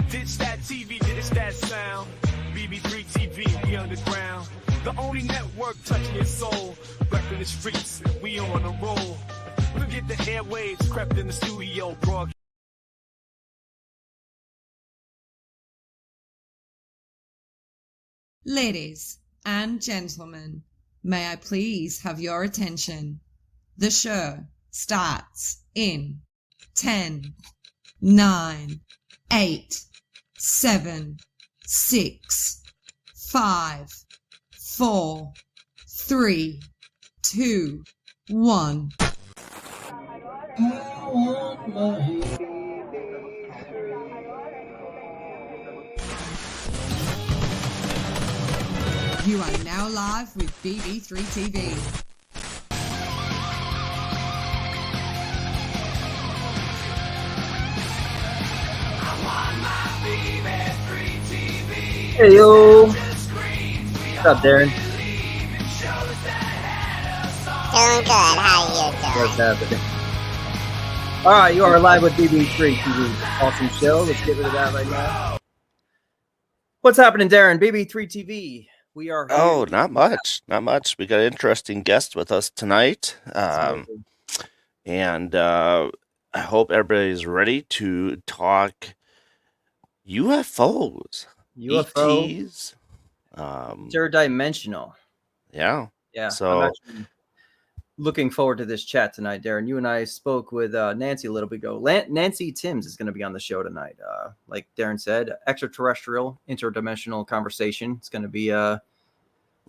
Ditch that TV, ditch that sound. BB3 TV, we underground. The only network touching your soul. Back in the streets, we on a roll. Forget the airwaves, crept in the studio, broadcast. Ladies and gentlemen, may I please have your attention? The show starts in 10, 9, 8, 7, 6, 5, 4, 3, 2, 1. You are now live with BB3 TV. Hey yo, what's up, Darin? Doing good. How you doing? What's happening? All right, you are live with BB3 TV. Awesome show. Let's get rid of that right now. What's happening, Darin? BB3 TV. We are. Oh, not much. Not much. We got an interesting guest with us tonight, and I hope everybody's ready to talk UFOs. ETs, interdimensional. Yeah. So I'm actually looking forward to this chat tonight, Darin. You and I spoke with Nancy a little bit ago. Nancy Thames is going to be on the show tonight. Like Darin said, extraterrestrial, interdimensional conversation. It's going to be a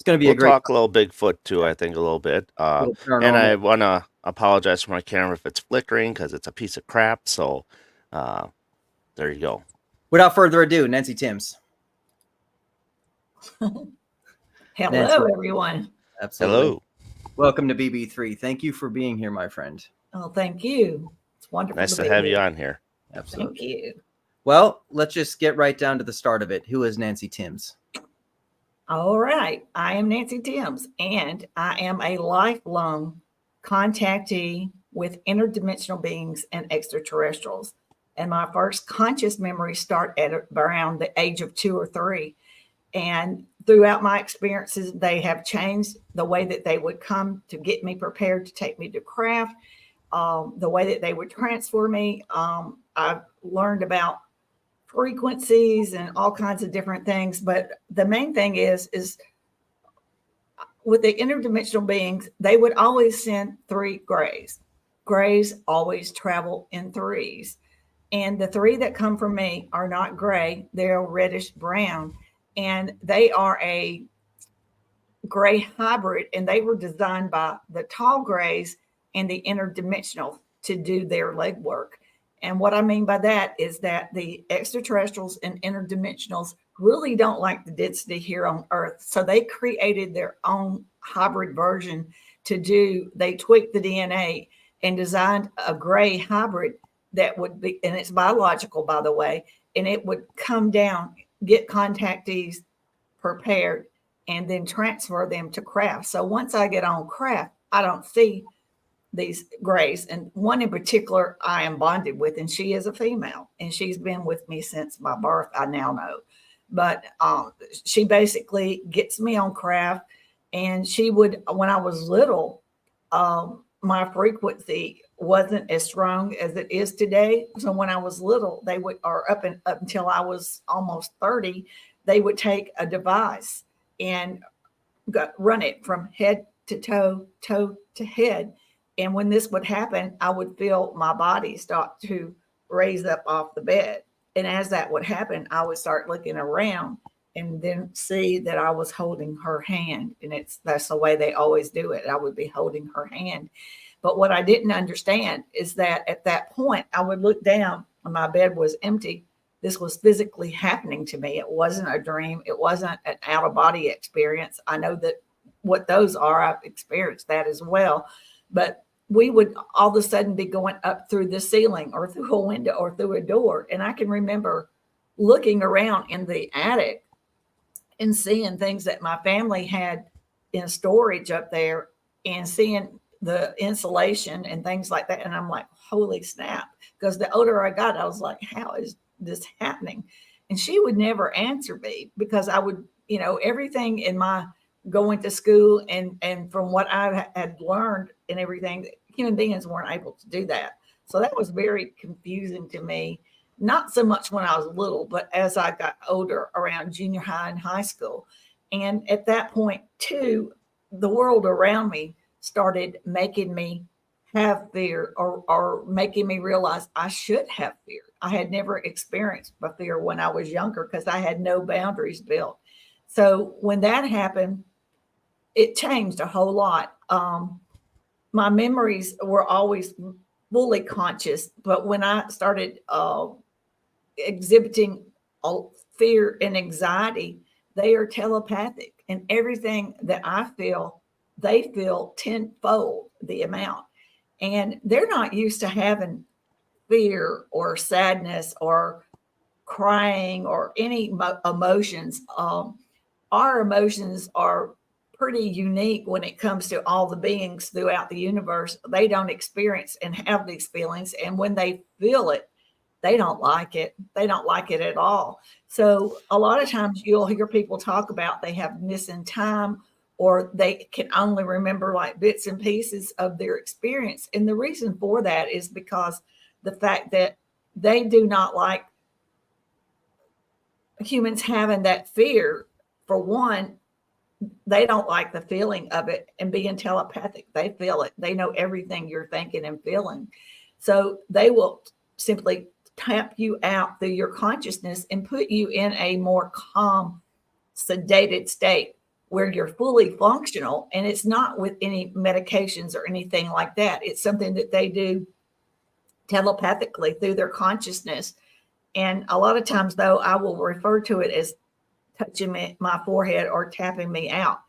great talk a little Bigfoot too. I think a little bit. And I want to apologize for my camera if it's flickering because it's a piece of crap. So there you go. Without further ado, Nancy Thames. Hello, Nancy. everyone. Absolutely. Hello. Welcome to BB3. Thank you for being here, my friend. Oh, thank you. It's wonderful. Nice to have you on here. Absolutely. Thank you. Well, let's just get right down to the start of it. Who is Nancy Thames? All right. I am Nancy Thames, and I am a lifelong contactee with interdimensional beings and extraterrestrials. And my first conscious memories start at around the age of 2 or 3. And throughout my experiences, they have changed the way that they would come to get me prepared to take me to craft, the way that they would transfer me. I've learned about frequencies and all kinds of different things. But the main thing is with the interdimensional beings, they would always send 3 grays. Grays always travel in 3s. And the 3 that come from me are not gray. They're reddish brown. And they are a gray hybrid. And they were designed by the tall grays and the interdimensional to do their legwork. And what I mean by that is that the extraterrestrials and interdimensionals really don't like the density here on Earth. So they created their own hybrid version they tweaked the DNA and designed a gray hybrid that would be, and it's biological, by the way, and it would come down, get contactees prepared, and then transfer them to craft. So once I get on craft, I don't see these grays. And one in particular I am bonded with, and she is a female, and she's been with me since my birth, I now know. But she basically gets me on craft, and she would, when I was little, my frequency wasn't as strong as it is today. So when I was little, they would, or up until I was almost 30, they would take a device and run it from head to toe, toe to head. And when this would happen, I would feel my body start to raise up off the bed. And as that would happen, I would start looking around and then see that I was holding her hand. And that's the way they always do it. I would be holding her hand. But what I didn't understand is that at that point, I would look down and my bed was empty. This was physically happening to me. It wasn't a dream. It wasn't an out-of-body experience. I know that what those are, I've experienced that as well. But we would all of a sudden be going up through the ceiling or through a window or through a door. And I can remember looking around in the attic and seeing things that my family had in storage up there and seeing the insulation and things like that. And I'm like, holy snap. Because the older I got, I was like, how is this happening? And she would never answer me because I would, everything in my going to school and from what I had learned and everything, human beings weren't able to do that. So that was very confusing to me. Not so much when I was little, but as I got older, around junior high and high school. And at that point, too, the world around me started making me have fear or making me realize I should have fear. I had never experienced a fear when I was younger because I had no boundaries built. So when that happened, it changed a whole lot. My memories were always fully conscious, but when I started exhibiting fear and anxiety, they are telepathic, and everything that I feel, they feel tenfold the amount. And they're not used to having fear or sadness or crying or any emotions. Our emotions are pretty unique when it comes to all the beings throughout the universe. They don't experience and have these feelings. And when they feel it, they don't like it. They don't like it at all. So a lot of times you'll hear people talk about they have missing time, or they can only remember like bits and pieces of their experience. And the reason for that is because the fact that they do not like humans having that fear. For one, they don't like the feeling of it and being telepathic. They feel it. They know everything you're thinking and feeling. So they will simply tap you out through your consciousness and put you in a more calm, sedated state where you're fully functional. And it's not with any medications or anything like that. It's something that they do telepathically through their consciousness. And a lot of times, though, I will refer to it as touching my forehead or tapping me out.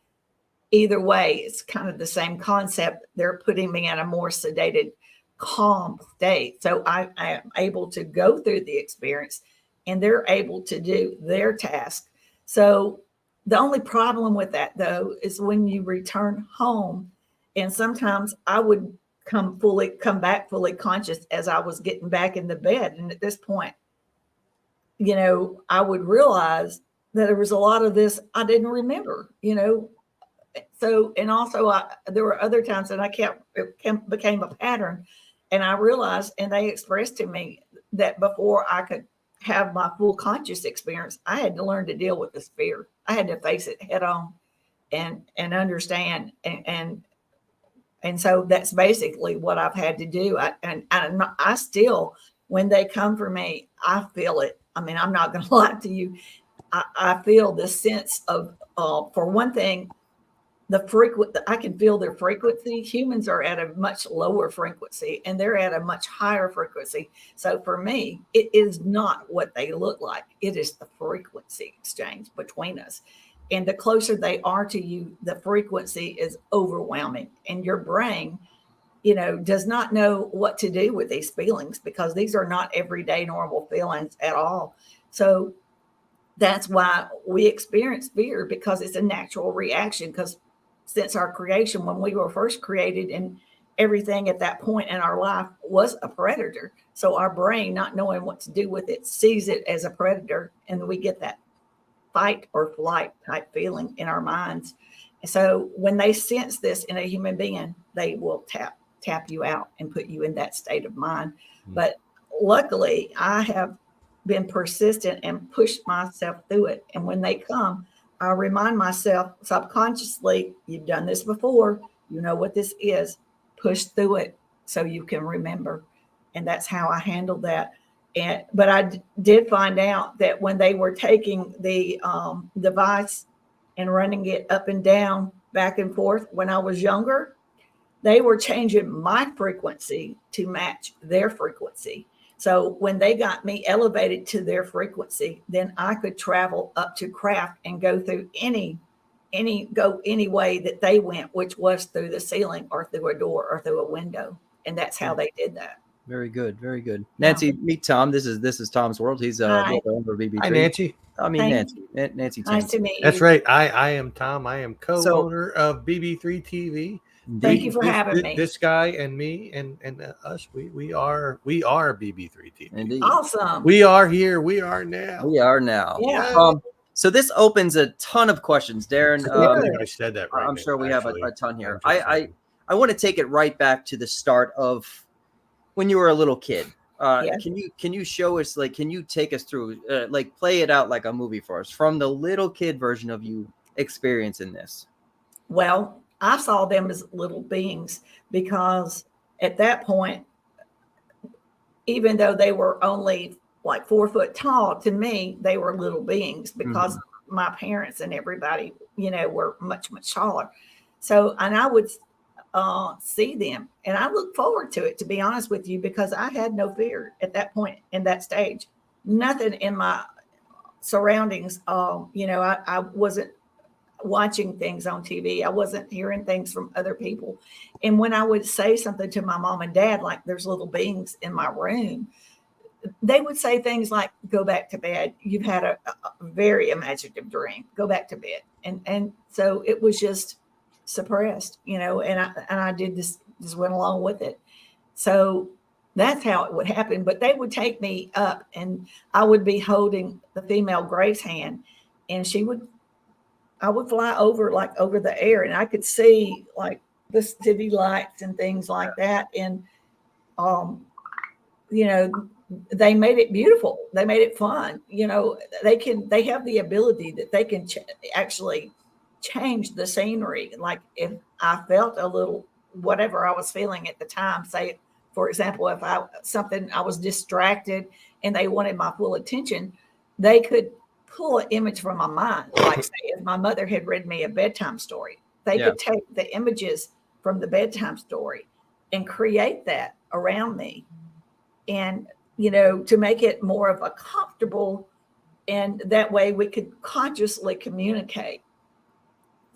Either way, it's kind of the same concept. They're putting me in a more sedated, calm state. So I am able to go through the experience and they're able to do their task. So the only problem with that, though, is when you return home, and sometimes I would come back fully conscious as I was getting back in the bed. And at this point, I would realize that there was a lot of this I didn't remember, So, and also there were other times that it became a pattern, and I realized, and they expressed to me that before I could have my full conscious experience, I had to learn to deal with this fear. I had to face it head on and understand. And so that's basically what I've had to do. I still, when they come for me, I feel it. I mean, I'm not going to lie to you. I feel this sense of, for one thing, I can feel their frequency. Humans are at a much lower frequency and they're at a much higher frequency. So for me, it is not what they look like. It is the frequency exchange between us. And the closer they are to you, the frequency is overwhelming. And your brain, does not know what to do with these feelings because these are not everyday normal feelings at all. So that's why we experience fear, because it's a natural reaction. Because since our creation, when we were first created, and everything at that point in our life was a predator. So our brain, not knowing what to do with it, sees it as a predator, and we get that fight or flight type feeling in our minds. So when they sense this in a human being, they will tap you out and put you in that state of mind. But luckily, I have been persistent and pushed myself through it. And when they come, I remind myself subconsciously, you've done this before, you know what this is, push through it so you can remember. And that's how I handled that. But I did find out that when they were taking the device and running it up and down, back and forth, when I was younger, they were changing my frequency to match their frequency. So when they got me elevated to their frequency, then I could travel up to craft and go through any way that they went, which was through the ceiling or through a door or through a window. And that's how they did that. Very good. Very good. Nancy, meet Tom. This is Tom's world. He's Hi. over BB3. Hi, Nancy. I mean, Nancy. Nancy. Nice to meet you. That's right. I am Tom. I am co-owner of BB3 TV. Thank you for having me. This guy and me and us, we are BB3 TV. Indeed. Awesome. We are here. We are now. We are now. Yeah. So this opens a ton of questions, Darin. I think I said that right. I'm sure we have a ton here. I I want to take it right back to the start of when you were a little kid. Yes. Can you show us, like, can you take us through, like, play it out like a movie for us from the little kid version of you experiencing this? Well, I saw them as little beings because at that point, even though they were only like 4 foot tall, to me, they were little beings because my parents and everybody, were much, much taller. So, and I would see them and I look forward to it, to be honest with you, because I had no fear at that point in that stage. Nothing in my surroundings. I wasn't watching things on TV. I wasn't hearing things from other people. And when I would say something to my mom and dad, like there's little beings in my room, they would say things like, go back to bed. You've had a very imaginative dream. Go back to bed. And so it was just suppressed, and I did this, just went along with it. So that's how it would happen. But they would take me up and I would be holding the female Grace's hand and I would fly over the air and I could see like the city lights and things like that. And, they made it beautiful. They made it fun. They have the ability that they can actually change the scenery. Like if I felt a little, whatever I was feeling at the time, say, for example, if I was distracted and they wanted my full attention, they could pull an image from my mind. Like say if my mother had read me a bedtime story, they could take the images from the bedtime story and create that around me. And, to make it more of a comfortable, and that way we could consciously communicate.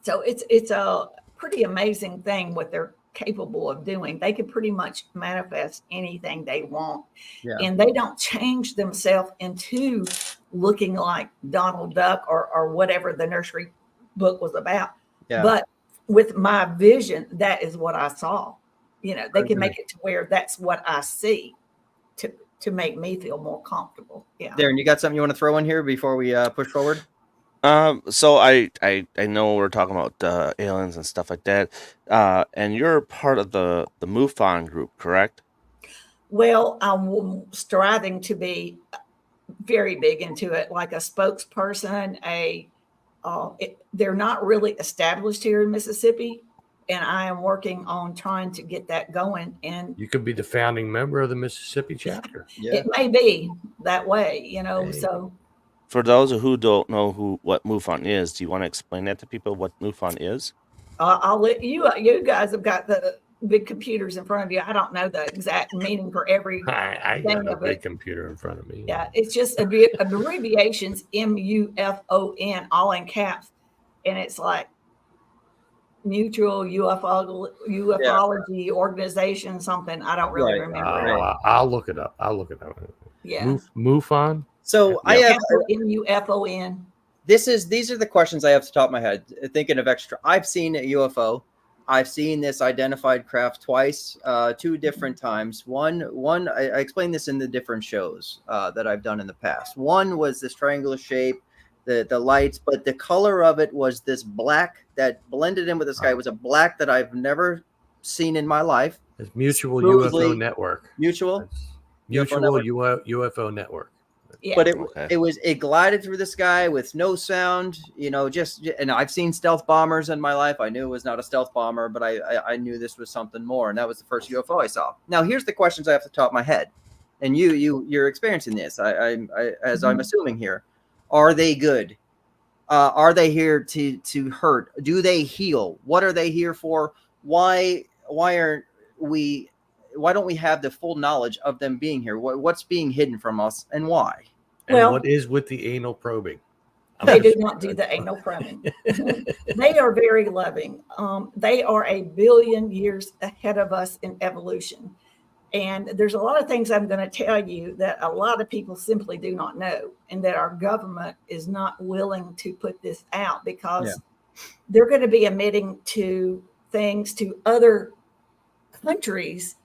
So it's a pretty amazing thing what they're capable of doing. They can pretty much manifest anything they want. Yeah. And they don't change themselves into looking like Donald Duck or whatever the nursery book was about. Yeah. But with my vision, that is what I saw. They can make it to where that's what I see to make me feel more comfortable. Yeah. Darin, you got something you want to throw in here before we push forward? So I know we're talking about aliens and stuff like that, and you're part of the MUFON group, correct? Well, I'm striving to be very big into it, like a spokesperson. They're not really established here in Mississippi, and I am working on trying to get that going. And you could be the founding member of the Mississippi chapter. Yeah. It may be that way, Hey. So. For those who don't know what MUFON is, do you want to explain that to people, what MUFON is? I'll let you guys have got the big computers in front of you. I don't know the exact meaning for every I got a big computer in front of me. Yeah, it's just abbreviations, MUFON, all in caps. And it's like mutual ufology organization, something. I don't really remember. I'll look it up. Yeah. MUFON? So I have MUFON. These are the questions I have to top of my head. Thinking of extra, I've seen a UFO. I've seen this identified craft twice, 2 different times. One, I explained this in the different shows that I've done in the past. One was this triangular shape, the lights, but the color of it was this black that blended in with the sky. It was a black that I've never seen in my life. It's Mutual UFO Network. Mutual UFO Network. Yeah. But it glided through the sky with no sound, and I've seen stealth bombers in my life. I knew it was not a stealth bomber, but I knew this was something more. And that was the first UFO I saw. Now, here's the questions I have to top of my head. And you're experiencing this. I'm assuming here. Are they good? Are they here to hurt? Do they heal? What are they here for? Why don't we have the full knowledge of them being here? What's being hidden from us and why? And what is with the anal probing? They do not do the anal probing. They are very loving. They are a billion years ahead of us in evolution. And there's a lot of things I'm going to tell you that a lot of people simply do not know, and that our government is not willing to put this out because they're going to be emitting to things to other countries,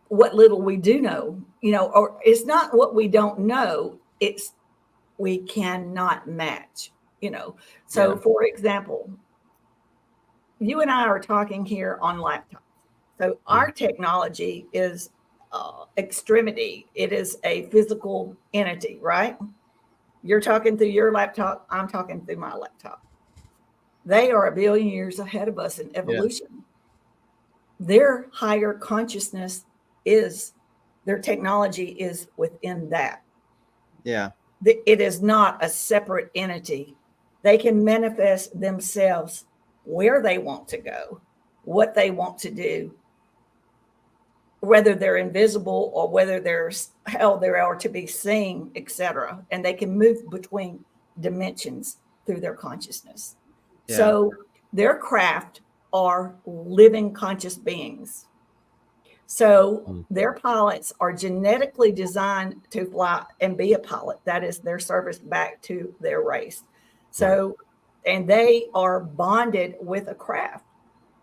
what little we do know, or it's not what we don't know, it's we cannot match, So, for example, you and I are talking here on laptops. So our technology is extremity. It is a physical entity, right? You're talking through your laptop. I'm talking through my laptop. They are a billion years ahead of us in evolution. Yeah. Their higher consciousness their technology is within that. Yeah. It is not a separate entity. They can manifest themselves where they want to go, what they want to do, whether they're invisible or whether how they are to be seen, etc. And they can move between dimensions through their consciousness. Yeah. So their craft are living conscious beings. So their pilots are genetically designed to fly and be a pilot. That is their service back to their race. So, and they are bonded with a craft,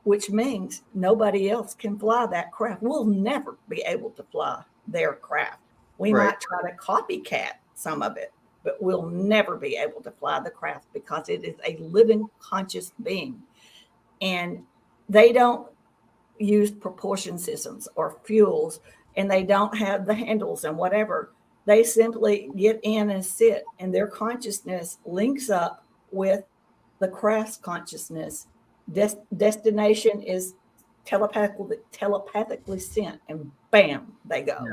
which means nobody else can fly that craft. We'll never be able to fly their craft. We might try to copycat some of it, but we'll never be able to fly the craft because it is a living conscious being. And they don't use propulsion systems or fuels, and they don't have the handles and whatever. They simply get in and sit, and their consciousness links up with the craft's consciousness. Destination is telepathically sent, and bam, they go.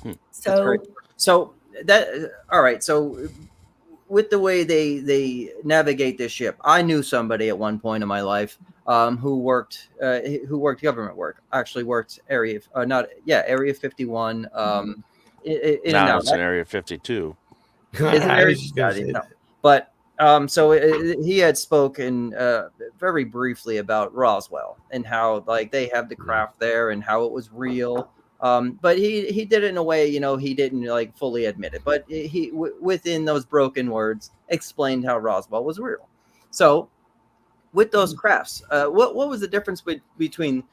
Yeah. So that all right. So with the way they navigate this ship, I knew somebody at one point in my life who worked government work. Actually worked Area 51. Now it's in Area 52. But so he had spoken very briefly about Roswell and how like they have the craft there and how it was real. But he did it in a way, he didn't like fully admit it, but he within those broken words explained how Roswell was real. So with those crafts, what was the difference between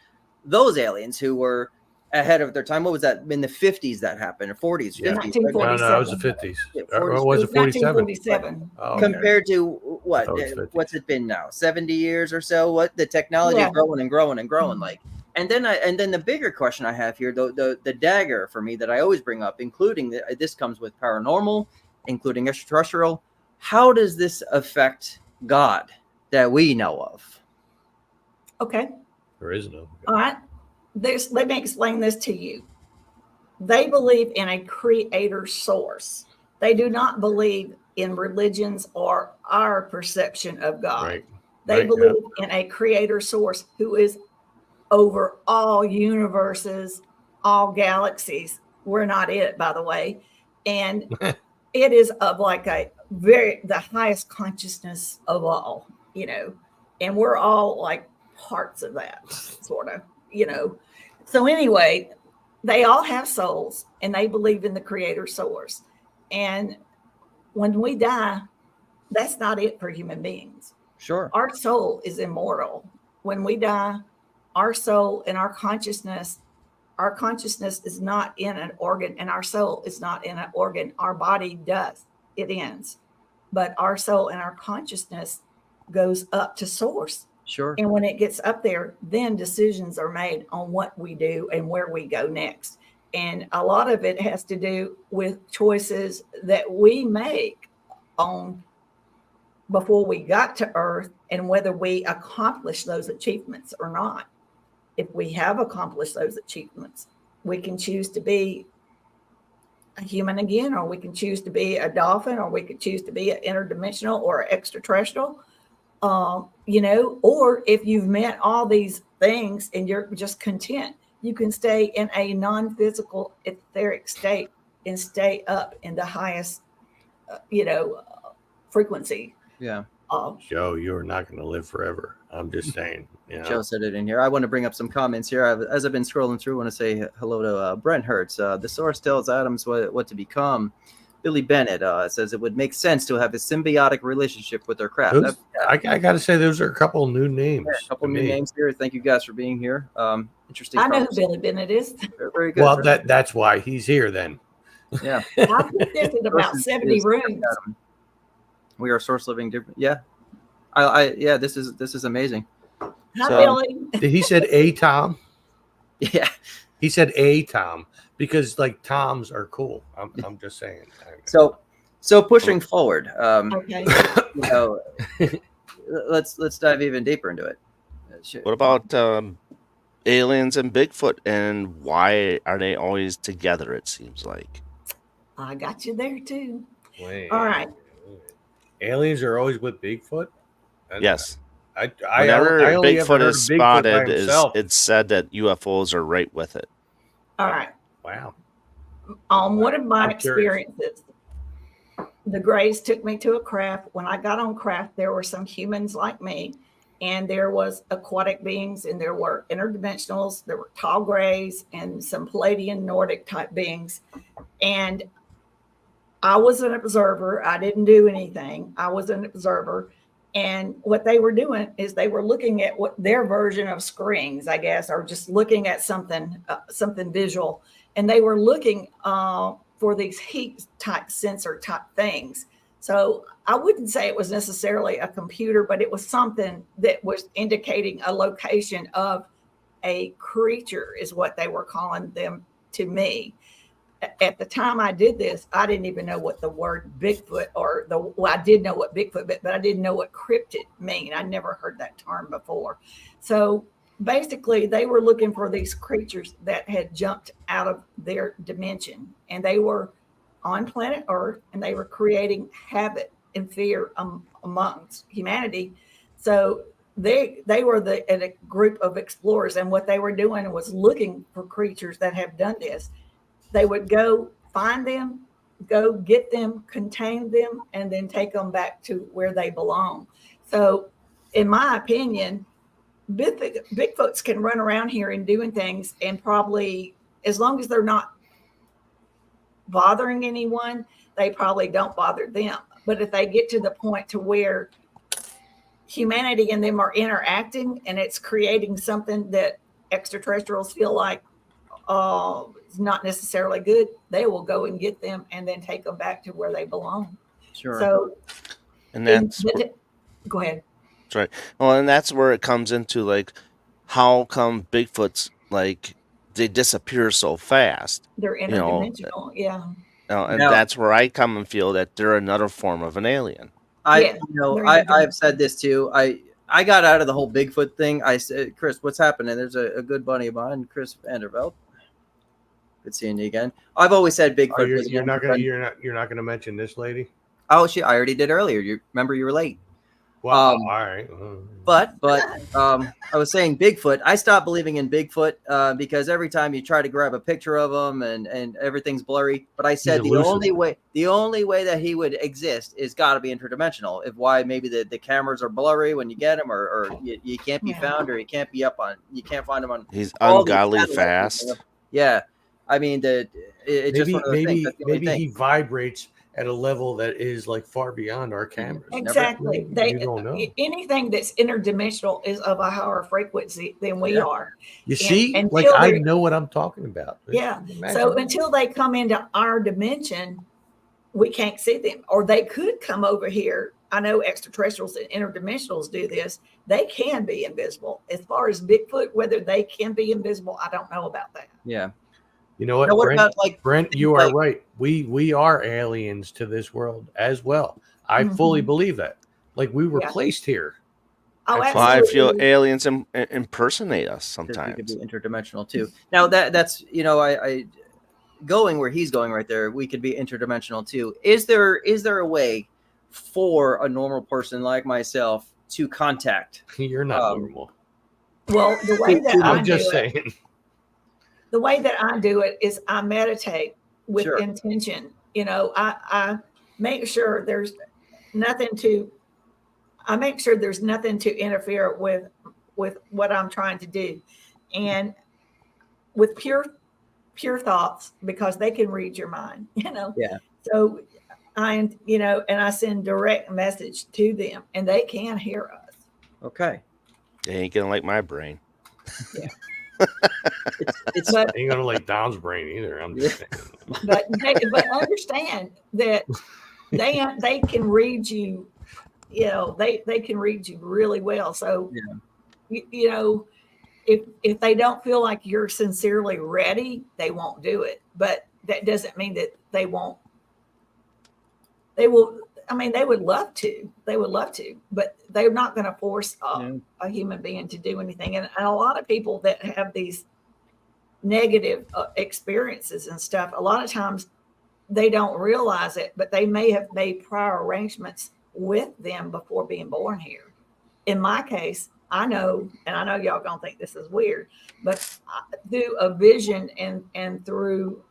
those aliens who were ahead of their time? What was that in the 50s that happened, or 40s? Yeah. 50s? No, it was the 50s. Or was it 47? Compared to what? What's it been now? 70 years or so? What the technology is growing and growing and growing like. And then the bigger question I have here, the dagger for me that I always bring up, including this comes with paranormal, including extraterrestrial. How does this affect God that we know of? Okay. There is no. All right. Let me explain this to you. They believe in a creator source. They do not believe in religions or our perception of God. Right. They believe in a creator source who is over all universes, all galaxies. We're not it, by the way. And it is of like the highest consciousness of all, and we're all like parts of that sort of, So anyway, they all have souls and they believe in the creator source. And when we die, that's not it for human beings. Sure. Our soul is immortal. When we die, our soul and our consciousness is not in an organ, and our soul is not in an organ. Our body does. It ends. But our soul and our consciousness goes up to source. Sure. And when it gets up there, then decisions are made on what we do and where we go next. And a lot of it has to do with choices that we make on before we got to Earth and whether we accomplish those achievements or not. If we have accomplished those achievements, we can choose to be a human again, or we can choose to be a dolphin, or we could choose to be an interdimensional or extraterrestrial. Or if you've met all these things and you're just content, you can stay in a non-physical etheric state and stay up in the highest, frequency. Yeah. Joe, you're not going to live forever. I'm just saying. Joe said it in here. I want to bring up some comments here. As I've been scrolling through, I want to say hello to Brent Hertz. The source tells atoms what to become. Billy Bennett says it would make sense to have a symbiotic relationship with their craft. Those, I got to say, those are a couple new names. Yeah, a couple new names here. Thank you guys for being here. Interesting. I know who Billy Bennett is. Very good. Well, that's why he's here then. Yeah. I've put this in about 70 rooms. We are source living different. Yeah. I this is amazing. Hi, Billy. He said a Tom. Yeah. He said a Tom because like Toms are cool. I'm just saying. So pushing forward. Okay. You know, let's dive even deeper into it. What about aliens and Bigfoot, and why are they always together? It seems like. I got you there too. Wait, all right. Aliens are always with Bigfoot? Yes. Whenever Bigfoot is spotted, it's said that UFOs are right with it. All right. Wow. On one of my experiences, the Greys took me to a craft. When I got on craft, there were some humans like me, and there was aquatic beings, and there were interdimensionals, there were tall Greys, and some Palladian Nordic type beings. And I was an observer. I didn't do anything. I was an observer. And what they were doing is they were looking at what their version of screens, I guess, or just looking at something visual. And they were looking for these heat type sensor type things. So I wouldn't say it was necessarily a computer, but it was something that was indicating a location of a creature is what they were calling them to me. At the time I did this, I didn't even know what the word Bigfoot I did know what Bigfoot, but I didn't know what cryptid mean. I never heard that term before. So basically they were looking for these creatures that had jumped out of their dimension, and they were on planet Earth, and they were creating havoc and fear amongst humanity. So they were a group of explorers, and what they were doing was looking for creatures that have done this. They would go find them, go get them, contain them, and then take them back to where they belong. So in my opinion, Bigfoots can run around here and doing things, and probably as long as they're not bothering anyone, they probably don't bother them. But if they get to the point to where humanity and them are interacting, and it's creating something that extraterrestrials feel like is not necessarily good, they will go and get them and then take them back to where they belong. Sure. So, and that's go ahead. That's right. Well, and that's where it comes into like, how come Bigfoots like they disappear so fast? They're interdimensional, yeah. And that's where I come and feel that they're another form of an alien. I've said this too. I got out of the whole Bigfoot thing. I said, Chris, what's happening? There's a good buddy of mine, Chris Vanderbilt. Good seeing you again. I've always said Bigfoot. You're not gonna mention this lady. Oh, I already did earlier. You remember you were late. Well, all right. But I was saying Bigfoot. I stopped believing in Bigfoot because every time you try to grab a picture of him and everything's blurry. But I said the only way that he would exist is got to be interdimensional. If why maybe the cameras are blurry when you get him, or you can't be found, or you can't find him on. He's ungodly fast. Yeah, I mean maybe he vibrates at a level that is like far beyond our cameras. Exactly. You don't know. Anything that's interdimensional is of a higher frequency than we are. You see, I know what I'm talking about. Yeah. So until they come into our dimension, we can't see them. Or they could come over here. I know extraterrestrials and interdimensionals do this. They can be invisible. As far as Bigfoot, whether they can be invisible, I don't know about that. Yeah. You know what, Brent, you are right. We are aliens to this world as well. I fully believe that. Like we were placed here. Oh, I feel aliens impersonate us sometimes. It could be interdimensional too. Now that's I going where he's going right there. We could be interdimensional too. Is there a way for a normal person like myself to contact? You're not normal. Well, the way that I'm just saying. The way that I do it is I meditate with intention. I make sure there's nothing to interfere with what I'm trying to do. And with pure thoughts, because they can read your mind, Yeah. So and I send direct message to them, and they can hear us. Okay. They ain't gonna like my brain. Yeah. It's But ain't gonna like Don's brain either. I'm just saying. but understand that they can read you. They can read you really well. So if they don't feel like you're sincerely ready, they won't do it. But that doesn't mean that they won't. They will. I mean, they would love to. They would love to, but they're not going to force a human being to do anything. And a lot of people that have these negative experiences and stuff, a lot of times they don't realize it, but they may have made prior arrangements with them before being born here. In my case, I know, and I know y'all gonna think this is weird, but through a vision and through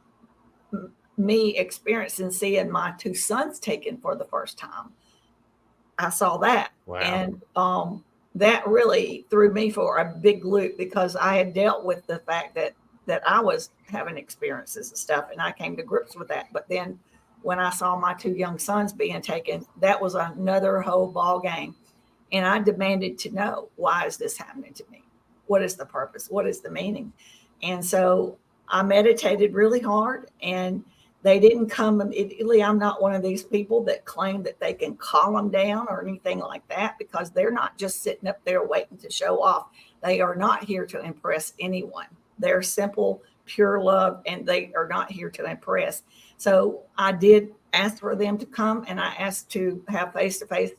me experiencing seeing my two sons taken for the first time, I saw that. Wow. And that really threw me for a big loop, because I had dealt with the fact that I was having experiences and stuff, and I came to grips with that. But then when I saw my two young sons being taken, that was another whole ball game. And I demanded to know, why is this happening to me? What is the purpose? What is the meaning? And so I meditated really hard, and they didn't come immediately. I'm not one of these people that claim that they can calm them down or anything like that, because they're not just sitting up there waiting to show off. They are not here to impress anyone. They're simple, pure love, and they are not here to impress. So I did ask for them to come, and I asked to have face-to-face,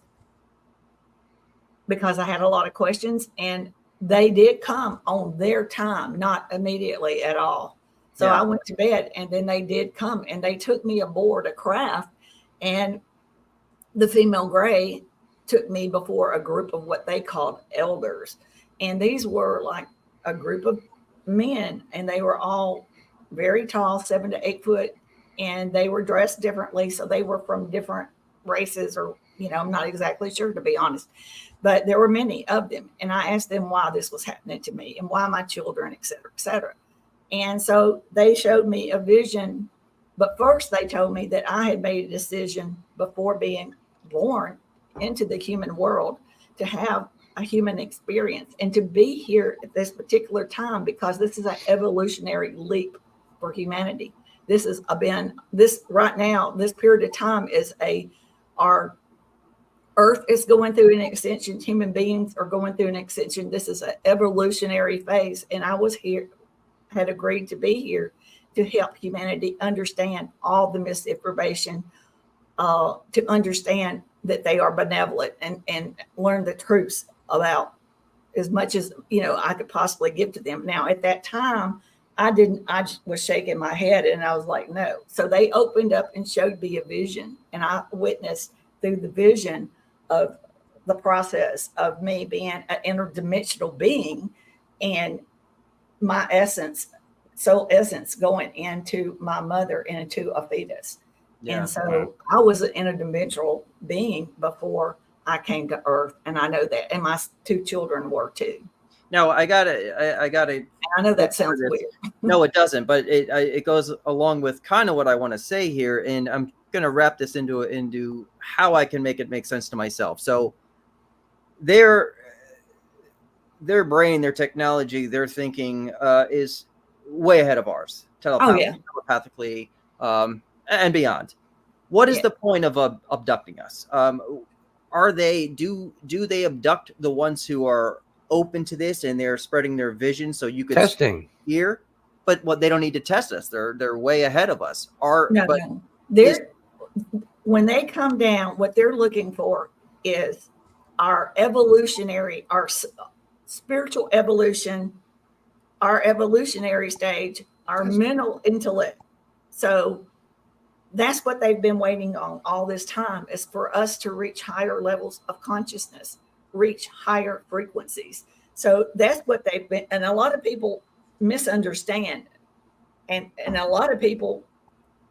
because I had a lot of questions, and they did come on their time, not immediately at all. So I went to bed, and then they did come, and they took me aboard a craft, and the female gray took me before a group of what they called elders. And these were like a group of men, and they were all very tall, 7 to 8 foot, and they were dressed differently. So they were from different races, or, I'm not exactly sure, to be honest, but there were many of them. And I asked them why this was happening to me and why my children, et cetera, et cetera. And so they showed me a vision. But first they told me that I had made a decision before being born into the human world to have a human experience and to be here at this particular time, because this is an evolutionary leap for humanity. This is right now, this period of time is our Earth is going through an extension. Human beings are going through an extension. This is an evolutionary phase. And I was here, had agreed to be here to help humanity understand all the misinformation, to understand that they are benevolent, and learn the truths about as much as, I could possibly give to them. Now, at that time, I just was shaking my head, and I was like, no. So they opened up and showed me a vision, and I witnessed through the vision of the process of me being an interdimensional being, and my soul essence going into my mother and into a fetus. Yeah. And so I was an interdimensional being before I came to Earth, and I know that, and my two children were too. No, I gotta. I know that sounds weird. No, it doesn't, but it goes along with kind of what I want to say here, and I'm gonna wrap this into how I can make it make sense to myself. So, their brain, their technology, their thinking is way ahead of ours, telepathically, and beyond. What is the point of abducting us? Do they abduct the ones who are open to this and they're spreading their vision so you could testing here? But what, they don't need to test us. They're way ahead of us. No. When they come down, what they're looking for is our evolutionary, our spiritual evolution, our evolutionary stage, our mental intellect. So that's what they've been waiting on all this time, is for us to reach higher levels of consciousness, reach higher frequencies. So that's what they've been. And a lot of people misunderstand. And a lot of people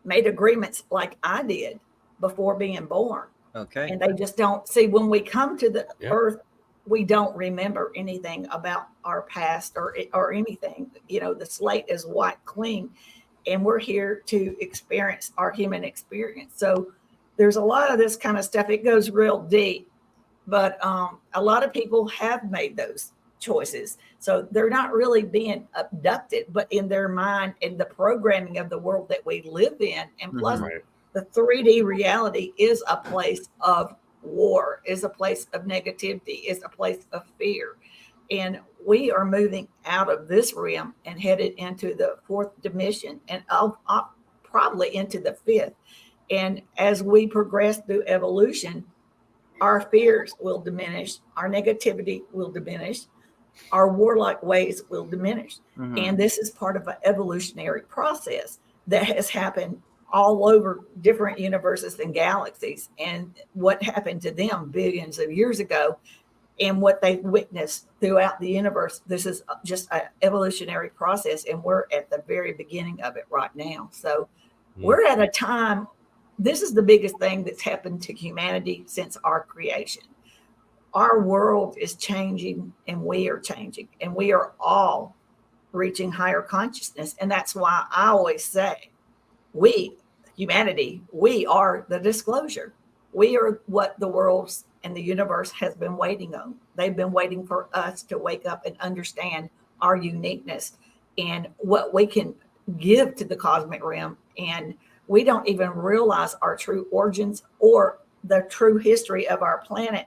made agreements like I did before being born. Okay. And they just don't see, when we come to the Earth, we don't remember anything about our past or anything. The slate is wiped clean, and we're here to experience our human experience. So there's a lot of this kind of stuff. It goes real deep, but a lot of people have made those choices. So they're not really being abducted, but in their mind, in the programming of the world that we live in. And plus, the 3D reality is a place of war, is a place of negativity, is a place of fear. And we are moving out of this realm and headed into the fourth dimension and probably into the fifth. And as we progress through evolution, our fears will diminish, our negativity will diminish, our warlike ways will diminish. And this is part of an evolutionary process that has happened all over different universes and galaxies. And what happened to them billions of years ago and what they witnessed throughout the universe, this is just an evolutionary process. And we're at the very beginning of it right now. So we're at a time, this is the biggest thing that's happened to humanity since our creation. Our world is changing and we are changing, and we are all reaching higher consciousness. And that's why I always say, we, humanity, we are the disclosure. We are what the world and the universe has been waiting on. They've been waiting for us to wake up and understand our uniqueness and what we can give to the cosmic realm. And we don't even realize our true origins or the true history of our planet.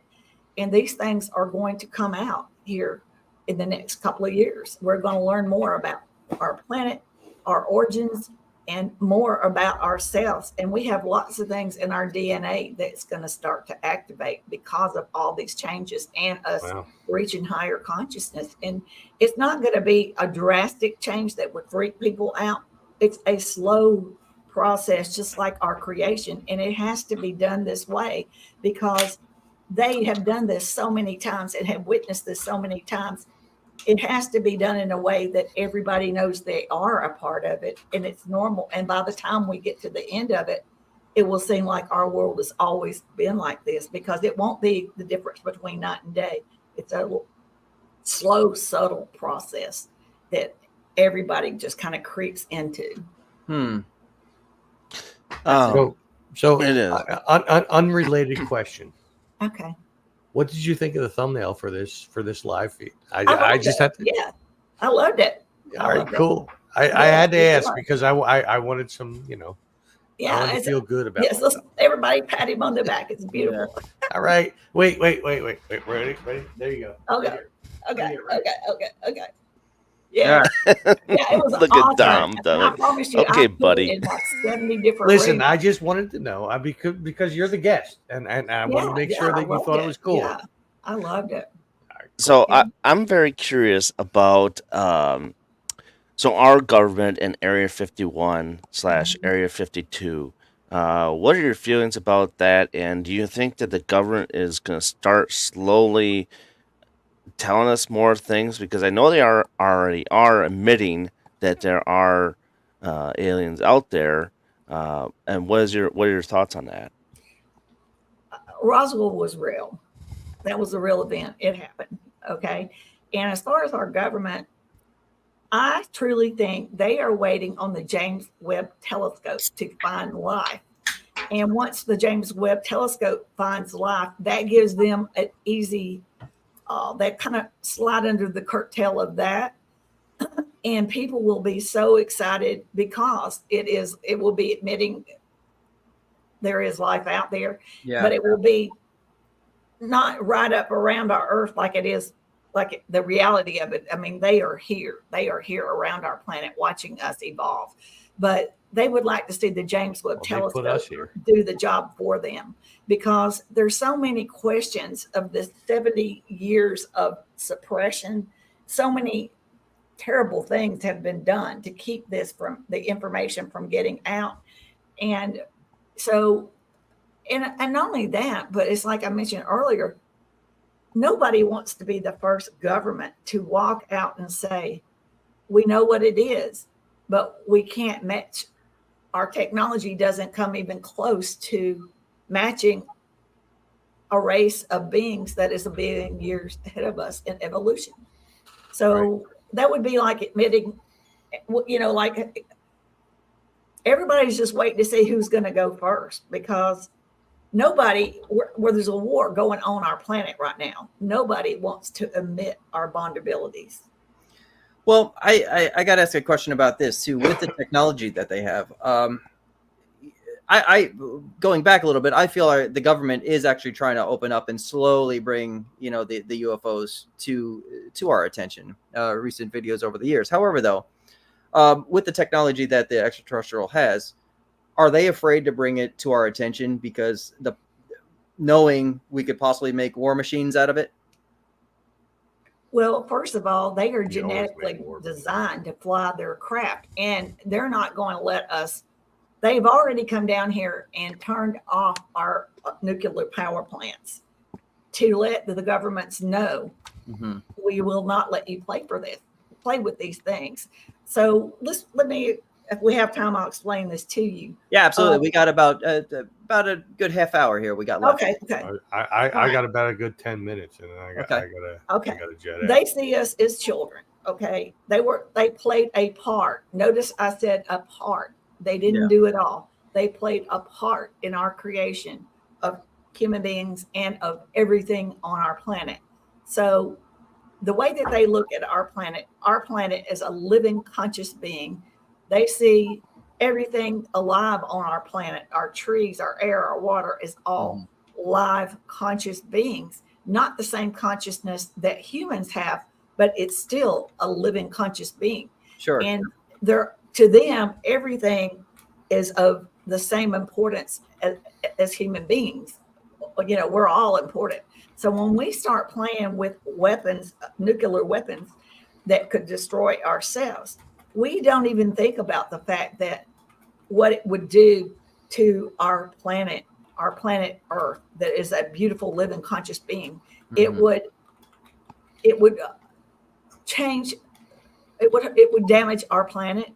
And these things are going to come out here in the next couple of years. We're going to learn more about our planet, our origins, and more about ourselves. And we have lots of things in our DNA that's going to start to activate because of all these changes and us reaching higher consciousness. And it's not going to be a drastic change that would freak people out. It's a slow process, just like our creation. And it has to be done this way because they have done this so many times and have witnessed this so many times. It has to be done in a way that everybody knows they are a part of it and it's normal. And by the time we get to the end of it, it will seem like our world has always been like this, because it won't be the difference between night and day. It's a slow, subtle process that everybody just kind of creeps into. So it is. Unrelated question. Okay. What did you think of the thumbnail for this live feed? I just had to. Yeah, I loved it. All right, cool. I had to ask because I wanted some, Yeah, I wanted to feel good about it. Yes, let's everybody pat him on the back. It's beautiful. All right. Wait. Ready? There you go. Okay. Yeah. It was Look awesome. at Dom, though. I promise you, okay, I buddy. in like 70 different Listen, rooms. I just wanted to know because you're the guest, and I wanted to make sure that you thought it was cool. Yeah, I loved it. So I'm very curious about so our government and Area 51 / Area 52. What are your feelings about that? And do you think that the government is going to start slowly telling us more things? Because I know they already are admitting that there are aliens out there. And what are your thoughts on that? Roswell was real. That was a real event. It happened. Okay. And as far as our government, I truly think they are waiting on the James Webb Telescope to find life. And once the James Webb Telescope finds life, that gives them an easy, they kind of slide under the curtail of that. And people will be so excited because it will be admitting there is life out there, but it will be not right up around our Earth like it is, like the reality of it. I mean, they are here around our planet watching us evolve, but they would like to see the James Webb Telescope do the job for them, because there's so many questions of the 70 years of suppression. So many terrible things have been done to keep the information from getting out. And so, and not only that, but it's like I mentioned earlier, nobody wants to be the first government to walk out and say, we know what it is, but we can't match. Our technology doesn't come even close to matching a race of beings that is a billion years ahead of us in evolution. So that would be like admitting, like everybody's just waiting to see who's going to go first, because nobody, where there's a war going on our planet right now, nobody wants to admit our vulnerabilities. Well, I got to ask a question about this too. With the technology that they have, I going back a little bit, I feel the government is actually trying to open up and slowly bring the UFOs to our attention. Recent videos over the years. However, though, with the technology that the extraterrestrial has, are they afraid to bring it to our attention because knowing we could possibly make war machines out of it? Well, first of all, they are genetically designed to fly their craft, and they're not going to let us. They've already come down here and turned off our nuclear power plants to let the governments know we will not let you play with these things. So let me, if we have time, I'll explain this to you. Yeah, absolutely. We got about a good half hour here. We got left. Okay. I got about a good 10 minutes, and then I gotta jet out. They see us as children. Okay, they played a part. Notice I said a part. They didn't do it all. They played a part in our creation of human beings and of everything on our planet. So the way that they look at our planet is a living conscious being. They see everything alive on our planet, our trees, our air, our water is all live conscious beings, not the same consciousness that humans have, but it's still a living conscious being. Sure. And to them, everything is of the same importance as human beings. We're all important. So when we start playing with weapons, nuclear weapons that could destroy ourselves, we don't even think about the fact that what it would do to our planet Earth, that is a beautiful living conscious being. It would change. It would damage our planet.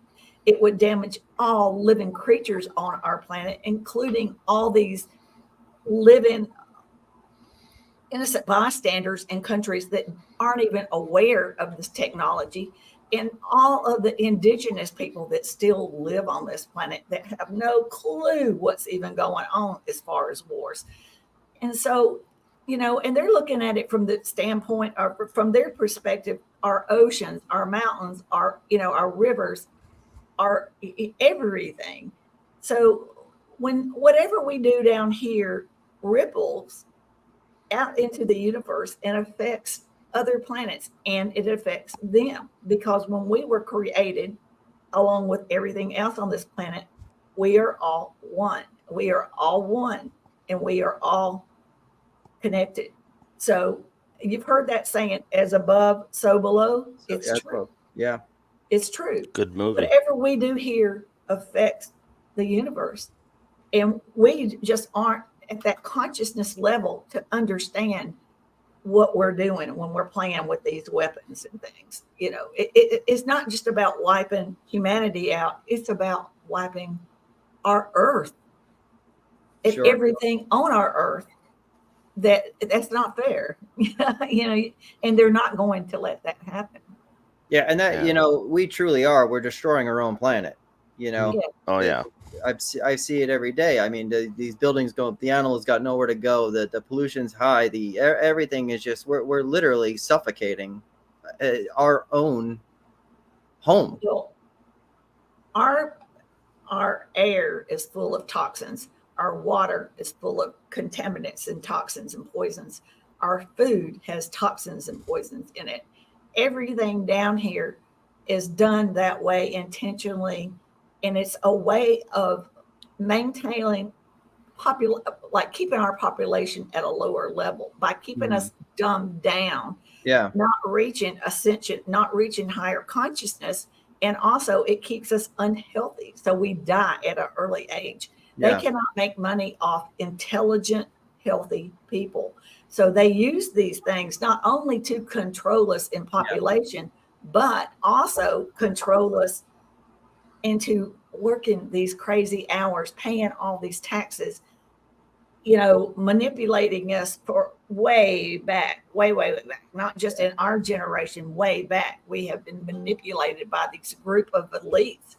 It would damage all living creatures on our planet, including all these living innocent bystanders in countries that aren't even aware of this technology, and all of the indigenous people that still live on this planet that have no clue what's even going on as far as wars. And so, and they're looking at it from the standpoint, or from their perspective, our oceans, our mountains, our rivers, are everything. So whatever we do down here ripples out into the universe and affects other planets, and it affects them, because when we were created, along with everything else on this planet, we are all one. We are all one, and we are all connected. So you've heard that saying, as above, so below. It's true. Yeah. It's true. Good movie. Whatever we do here affects the universe. And we just aren't at that consciousness level to understand what we're doing when we're playing with these weapons and things. It's not just about wiping humanity out. It's about wiping our Earth and everything on our Earth. That's not fair. And they're not going to let that happen. Yeah, and that we truly are. We're destroying our own planet. Yeah. Oh yeah. I see it every day. I mean, these buildings the animals got nowhere to go. The pollution's high. Everything is just we're literally suffocating our own home. Well, our air is full of toxins. Our water is full of contaminants and toxins and poisons. Our food has toxins and poisons in it. Everything down here is done that way intentionally, and it's a way of maintaining keeping our population at a lower level by keeping us dumbed down. Yeah, not reaching ascension, not reaching higher consciousness, and also it keeps us unhealthy, so we die at an early age. They cannot make money off intelligent, healthy people. So they use these things not only to control us in population, but also control us into working these crazy hours, paying all these taxes, manipulating us for way back, way back, not just in our generation, way back. We have been manipulated by this group of elites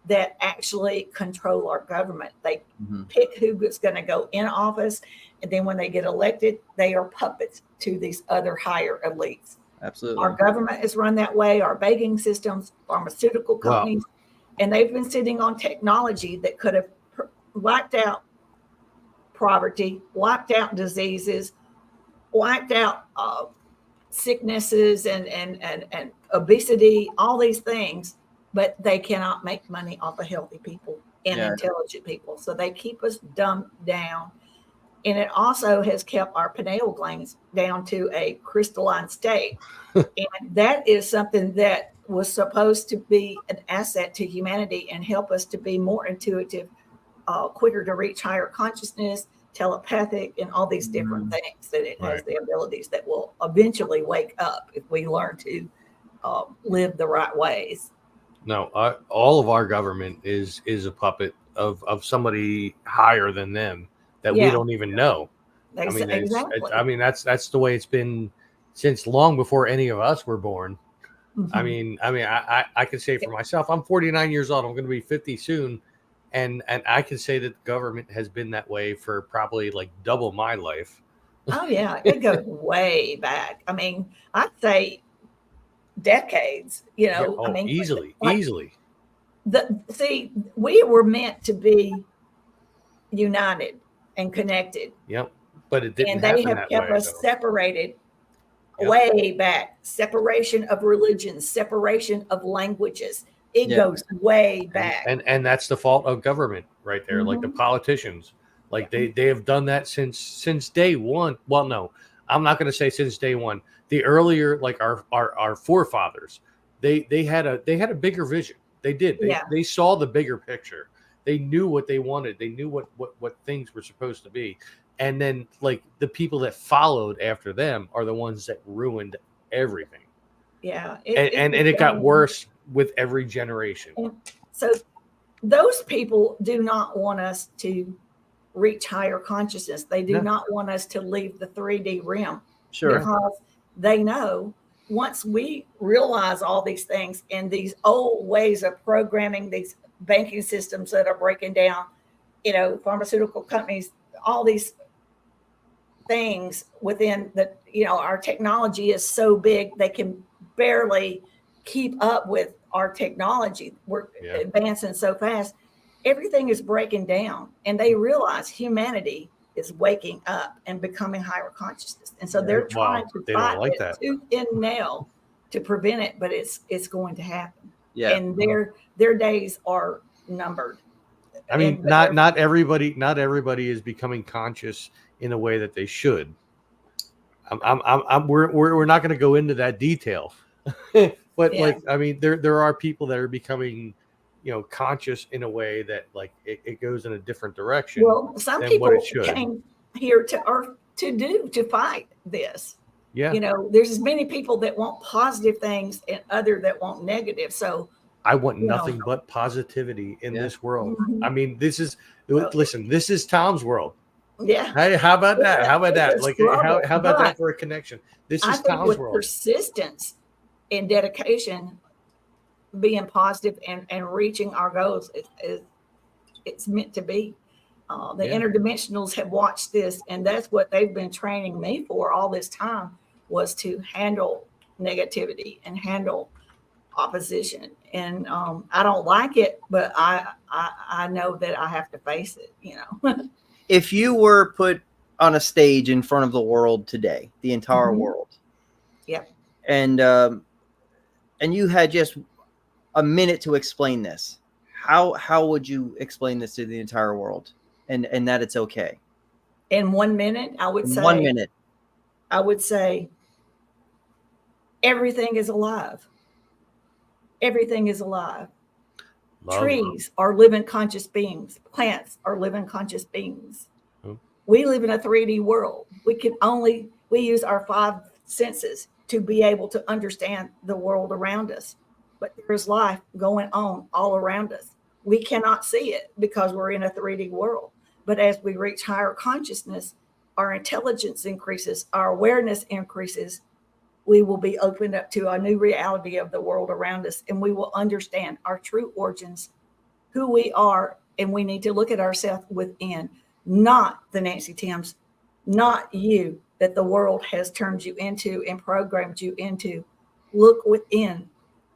that actually control our government. They pick who's going to go in office, and then when they get elected, they are puppets to these other higher elites. Absolutely. Our government is run that way, our banking systems, pharmaceutical companies, and they've been sitting on technology that could have wiped out poverty, wiped out diseases, wiped out sicknesses and obesity, all these things, but they cannot make money off of healthy people and intelligent people. So they keep us dumbed down. And it also has kept our pineal glands down to a crystalline state. And that is something that was supposed to be an asset to humanity and help us to be more intuitive, quicker to reach higher consciousness, telepathic, and all these different things that it has the abilities that will eventually wake up if we learn to live the right ways. No, all of our government is a puppet of somebody higher than them that we don't even know. I mean, Exactly. I mean that's the way it's been since long before any of us were born. I mean, I can say for myself, I'm 49 years old. I'm going to be 50 soon. And I can say that the government has been that way for probably like double my life. Oh, yeah. It goes way back. I mean, I'd say decades, you know. I mean, easily. See, we were meant to be united and connected. Yep. But it didn't happen. And they have kept us separated way back. Separation of religions, separation of languages. It goes way back. And that's the fault of government right there. Like the politicians, like they have done that since day one. Well, no, I'm not going to say since day one. The earlier, like our forefathers, they had a bigger vision. They did. They saw the bigger picture. They knew what they wanted. They knew what things were supposed to be. And then like the people that followed after them are the ones that ruined everything. Yeah. It got worse with every generation. So those people do not want us to reach higher consciousness. They do not want us to leave the 3D realm. Sure. Because they know once we realize all these things and these old ways of programming, these banking systems that are breaking down, you know, pharmaceutical companies, all these things within the, you know, our technology is so big, they can barely keep up with our technology. We're advancing so fast. Everything is breaking down, and they realize humanity is waking up and becoming higher consciousness. And so they're trying to fight it tooth and nail to prevent it, but it's going to happen. Yeah. And their days are numbered. I mean, not everybody is becoming conscious in a way that they should. We're not going to go into that detail. But like, I mean, there are people that are becoming, you know, conscious in a way that like it goes in a different direction. Well, some people came here to Earth to fight this. Yeah. You know, there's as many people that want positive things and other that want negative. So I want nothing but positivity in this world. I mean, this is Tom's world. Yeah. Hey, how about that? How about that? Like, how about that for a connection? This is Tom's world. Persistence and dedication, being positive and reaching our goals it's meant to be. The interdimensionals have watched this, and that's what they've been training me for all this time, was to handle negativity and handle opposition. And I don't like it, but I know that I have to face it, you know. If you were put on a stage in front of the world today, the entire world, and you had just a minute to explain this, how would you explain this to the entire world, and that it's okay? In 1 minute, I would say 1 minute. I would say everything is alive. Everything is alive. Trees are living conscious beings. Plants are living conscious beings. We live in a 3D world. We use our 5 senses to be able to understand the world around us. But there's life going on all around us. We cannot see it because we're in a 3D world. But as we reach higher consciousness, our intelligence increases, our awareness increases. We will be opened up to a new reality of the world around us, and we will understand our true origins who we are, and we need to look at ourselves within, not the Nancy Thames, not you that the world has turned you into and programmed you into. Look within,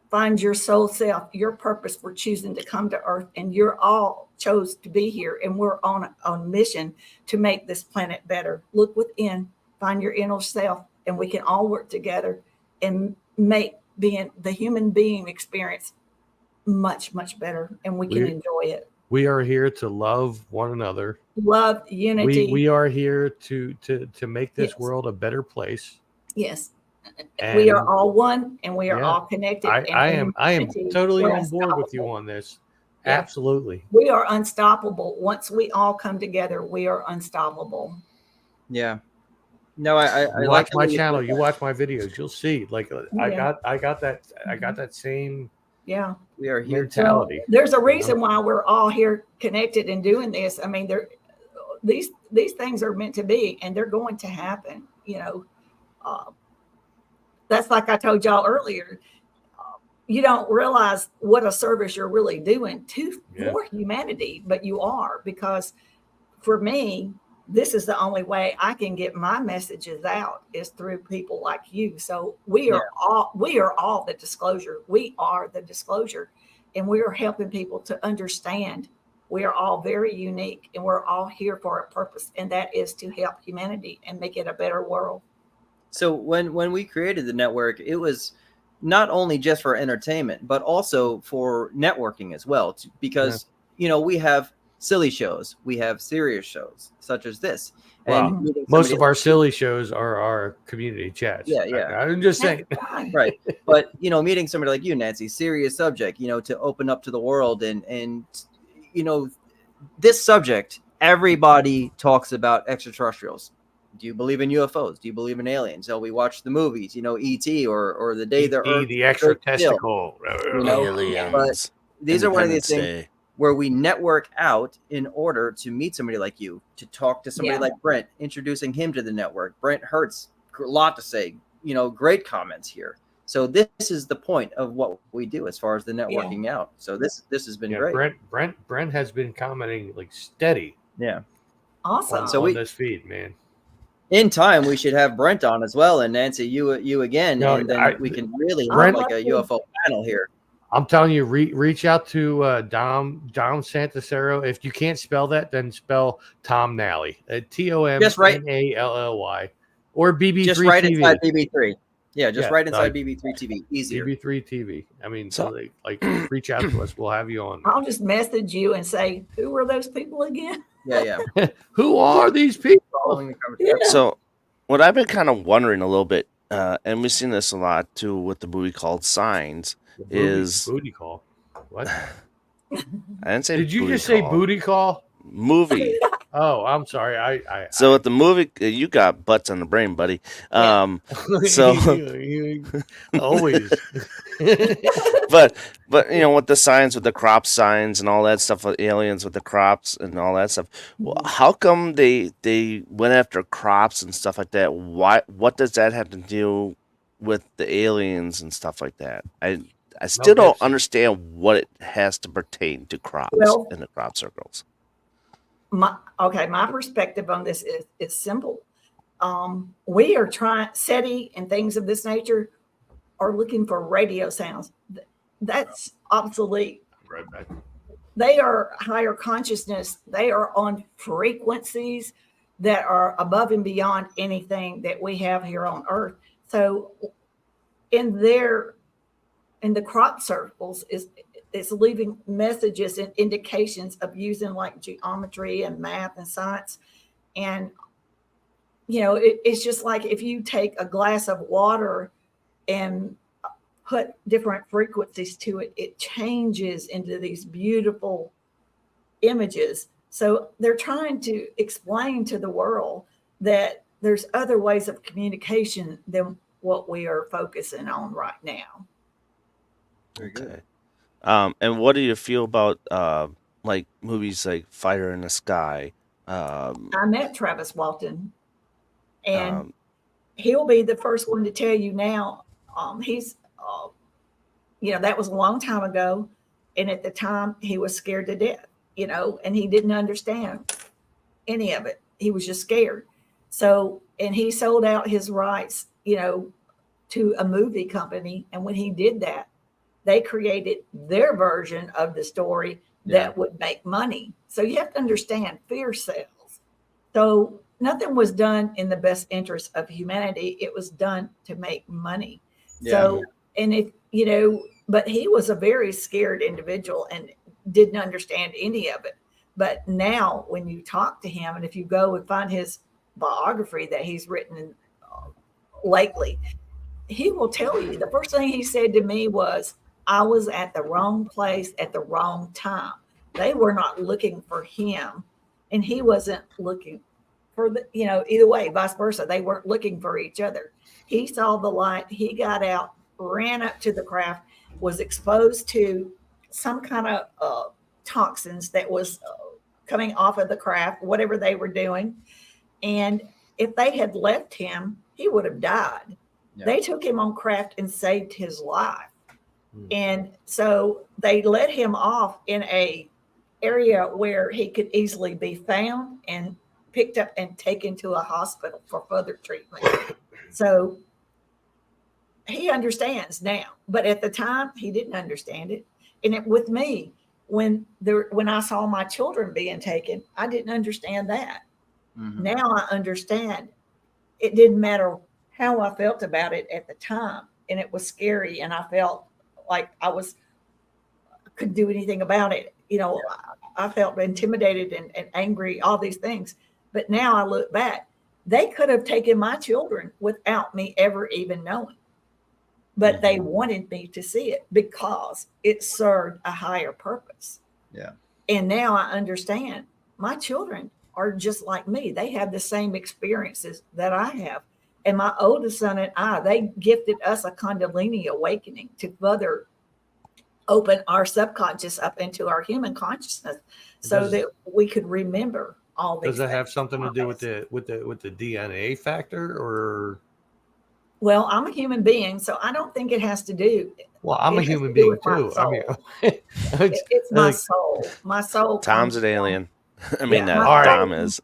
find your soul self, your purpose for choosing to come to Earth, and you're all chose to be here, and we're on a mission to make this planet better. Look within, find your inner self, and we can all work together and make being the human being experience much, much better, and we can enjoy it. We are here to love one another. Love, unity. We are here to make this Yes. world a better place. Yes. And We are all one, and we are Yeah. all connected. I am unity. totally We're on board with you unstoppable. on this. Yeah. Absolutely. We are unstoppable. Once we all come together, we are unstoppable. Yeah. No, I You like watch the my way you channel, put you that. watch my videos, you'll see. Like I Yeah. got that same Yeah. We are here to mentality. There's a reason why we're all here connected and doing this. I mean, these things are meant to be, and they're going to happen. That's like I told y'all earlier. You don't realize what a service you're really doing for humanity, but you are, because for me, this is the only way I can get my messages out is through people like you. So we are all the disclosure. We are the disclosure, and we are helping people to understand we are all very unique, and we're all here for a purpose, and that is to help humanity and make it a better world. So when we created the network, it was not only just for entertainment, but also for networking as well, because we have silly shows, we have serious shows such as this. Well, And most of our silly shows are our community chats. Yeah. I'm just saying. Right. But meeting somebody like you, Nancy, serious subject, to open up to the world, and this subject, everybody talks about extraterrestrials. Do you believe in UFOs? Do you believe in aliens? So we watch the movies, E.T. or the day the Earth the extra testicle. Aliens. But these are one of these Independence things Day. where we network out in order to meet somebody like you, to talk to somebody like Brent, introducing him to the network. Brent Hertz, a lot to say, great comments here. So this is the point of what we do as far as the networking out. So this has been great. Brent has been commenting like steady. Yeah. Awesome. On this feed, man. In time, we should have Brent on as well, and Nancy, you again, and then we can really have like a UFO panel here. I'm telling you, reach out to Dom Santasero. If you can't spell that, then spell Tom Nally. TOMNALLY or BB3 Just right TV. inside BB3. Yeah, just right inside BB3 TV. Easier. BB3 TV. I mean, so like reach out to us. We'll have you on. I'll just message you and say, who are those people again? Yeah. Who are these people? So what I've been kind of wondering a little bit, and we've seen this a lot too with the movie called Signs, is booty call. What? I didn't say. Did you booty just say call. booty call? Movie. Oh, I'm sorry. So with the movie, you got butts on the brain, buddy. So always. but with the signs, with the crop signs and all that stuff, with aliens with the crops and all that stuff, well, how come they went after crops and stuff like that? What does that have to do with the aliens and stuff like that? I still don't understand what it has to pertain to crops in the crop circles. My perspective on this is simple. We are trying, SETI and things of this nature are looking for radio sounds. That's obsolete. Right back. They are higher consciousness. They are on frequencies that are above and beyond anything that we have here on Earth. So in the crop circles it's leaving messages and indications of using like geometry and math and science. And, it's just like if you take a glass of water and put different frequencies to it, it changes into these beautiful images. So they're trying to explain to the world that there's other ways of communication than what we are focusing on right now. Very good. And what do you feel about like movies like Fire in the Sky? I met Travis Walton, and he'll be the first one to tell you now. He's, that was a long time ago, And at the time, he was scared to death, and he didn't understand any of it. He was just scared. So, and he sold out his rights, to a movie company. And when he did that, they created their version of the story that would make money. So you have to understand, fear sells. So nothing was done in the best interest of humanity. It was done to make money. So, and if, but he was a very scared individual and didn't understand any of it. But now when you talk to him, and if you go and find his biography that he's written lately, he will tell you, the first thing he said to me was, I was at the wrong place at the wrong time. They were not looking for him, and he wasn't looking for either way, vice versa. They weren't looking for each other. He saw the light. He got out, ran up to the craft, was exposed to some kind of toxins that was coming off of the craft, whatever they were doing. And if they had left him, he would have died. Yeah. They took him on craft and saved his life. And so they let him off in a area where he could easily be found and picked up and taken to a hospital for further treatment. So he understands now, but at the time he didn't understand it. And with me, when I saw my children being taken, I didn't understand that. Mm-hmm. Now I understand. It didn't matter how I felt about it at the time, and it was scary, and I felt like I couldn't do anything about it. I felt intimidated and angry, all these things. But now I look back, they could have taken my children without me ever even knowing. But they wanted me to see it because it served a higher purpose. Yeah. And now I understand my children are just like me. They have the same experiences that I have. And my oldest son and I, they gifted us a Kundalini awakening to further open our subconscious up into our human consciousness, so that we could remember all these. Does it have something to do with the DNA factor, or? Well, I'm a human being, so I don't think it has to do. Well, I'm a human being too. I mean, it's my soul. My soul. Tom's an alien. I mean, Tom is.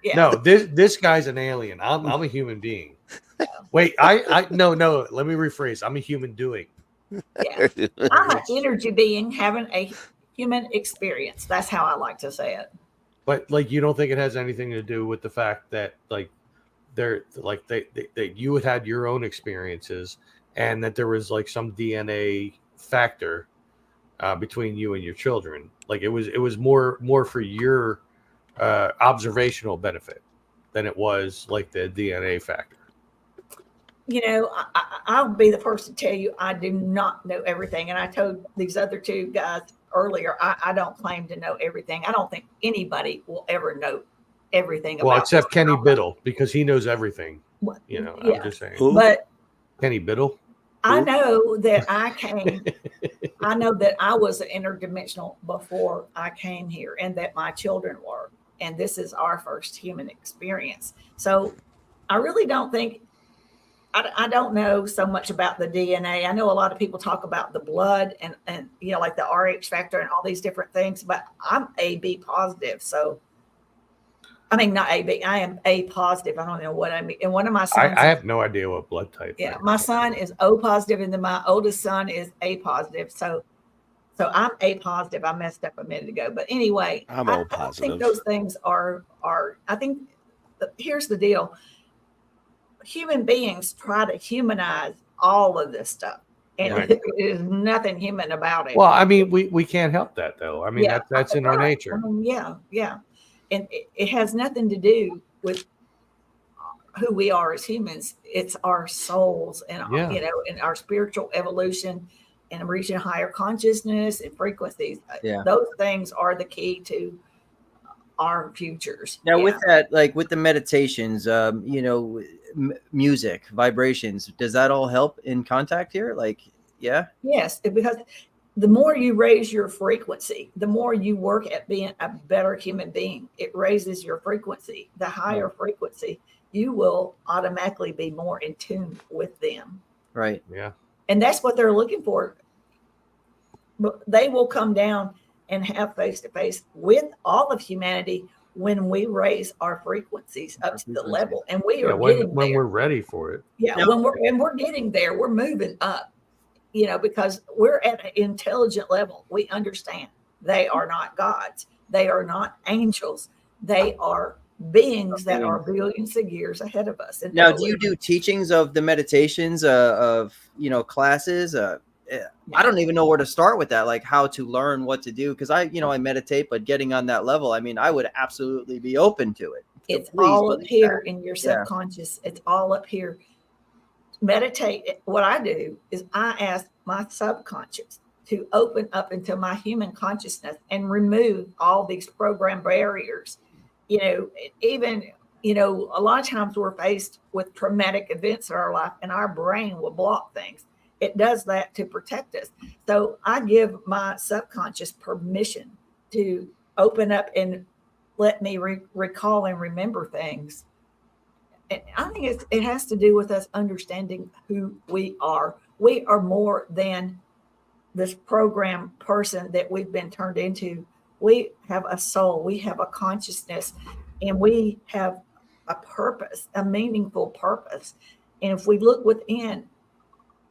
Yeah. No, this guy's an alien. I'm a human being. Wait, no. Let me rephrase. I'm a human doing. Yeah, I'm an energy being having a human experience. That's how I like to say it. But you don't think it has anything to do with the fact that that you had your own experiences, and that there was some DNA factor between you and your children. It was more for your observational benefit than it was the DNA factor. I'll be the first to tell you I do not know everything. And I told these other two guys earlier, I don't claim to know everything. I don't think anybody will ever know everything. Well, except Kenny Biddle, because he knows everything. Yeah. I'm just saying. But Kenny Biddle? I know that I know that I was an interdimensional before I came here, and that my children were. And this is our first human experience. So I really don't think, I don't know so much about the DNA. I know a lot of people talk about the blood and like the RH factor and all these different things, but I'm AB positive. So, I mean, not AB, I am A positive. I don't know what I mean. And one of my sons, I have no idea what blood type. Yeah, my son is O positive, and then my oldest son is A positive. So I'm A positive. I messed up a minute ago, but anyway, I'm O positive. I don't think those things are. I think here's the deal. Human beings try to humanize all of this stuff, and Right. There is nothing human about it. Well, I mean, we can't help that, though. I mean, that's in our nature. I mean, yeah, and it has nothing to do with who we are as humans. It's our souls, and and our spiritual evolution, and reaching higher consciousness and frequencies. Yeah. Those things are the key to our futures. Now, with that, with the meditations, music, vibrations, does that all help in contact here? Yes, because the more you raise your frequency, the more you work at being a better human being. It raises your frequency. The higher frequency, you will automatically be more in tune with them. Right. Yeah. And that's what they're looking for. they will come down and have face-to-face with all of humanity when we raise our frequencies up to the level, and we are getting when there. we're ready for it. Yeah, Now- when we're getting there, we're moving up, because we're at an intelligent level. We understand they are not gods, they are not angels, they are beings that are billions of years ahead of us. Now, do you do teachings of the meditations of classes? I don't even know where to start with that, like how to learn what to do, because I meditate, but getting on that level, I mean, I would absolutely be open to it. It's Please all up believe here that. in your subconscious. It's all up here. Meditate. What I do is I ask my subconscious to open up into my human consciousness and remove all these program barriers. Even a lot of times we're faced with traumatic events in our life, and our brain will block things. It does that to protect us. So I give my subconscious permission to open up and let me recall and remember things. And I think it has to do with us understanding who we are. We are more than this program person that we've been turned into. We have a soul, we have a consciousness, and we have a purpose, a meaningful purpose. And if we look within,